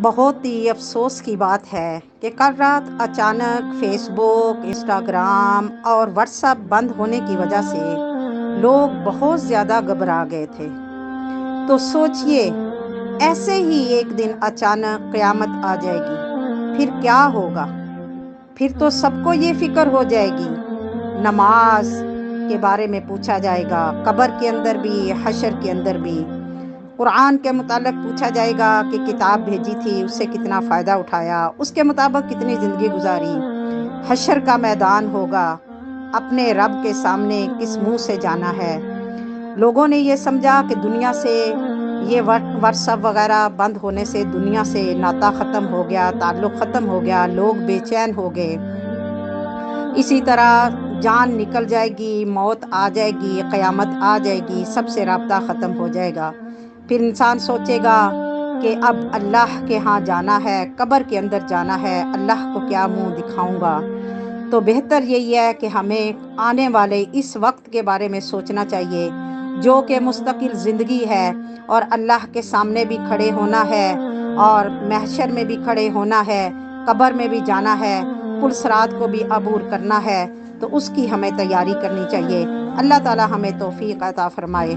بہت ہی افسوس کی بات ہے کہ کل رات اچانک فیس بک، انسٹاگرام اور واٹس ایپ بند ہونے کی وجہ سے لوگ بہت زیادہ گھبرا گئے تھے۔ تو سوچئے، ایسے ہی ایک دن اچانک قیامت آ جائے گی، پھر کیا ہوگا؟ پھر تو سب کو یہ فکر ہو جائے گی، نماز کے بارے میں پوچھا جائے گا، قبر کے اندر بھی، حشر کے اندر بھی۔ قرآن کے متعلق پوچھا جائے گا کہ کتاب بھیجی تھی، اس سے کتنا فائدہ اٹھایا، اس کے مطابق کتنی زندگی گزاری۔ حشر کا میدان ہوگا، اپنے رب کے سامنے کس منہ سے جانا ہے۔ لوگوں نے یہ سمجھا کہ دنیا سے یہ واٹس ایپ وغیرہ بند ہونے سے دنیا سے ناطہ ختم ہو گیا، تعلق ختم ہو گیا، لوگ بے چین ہو گئے۔ اسی طرح جان نکل جائے گی، موت آ جائے گی، قیامت آ جائے گی، سب سے رابطہ ختم ہو جائے گا۔ پھر انسان سوچے گا کہ اب اللہ کے ہاں جانا ہے، قبر کے اندر جانا ہے، اللہ کو کیا منہ دکھاؤں گا۔ تو بہتر یہی ہے کہ ہمیں آنے والے اس وقت کے بارے میں سوچنا چاہیے، جو کہ مستقل زندگی ہے، اور اللہ کے سامنے بھی کھڑے ہونا ہے، اور محشر میں بھی کھڑے ہونا ہے، قبر میں بھی جانا ہے، پل صراط کو بھی عبور کرنا ہے۔ تو اس کی ہمیں تیاری کرنی چاہیے۔ اللہ تعالی ہمیں توفیق عطا فرمائے۔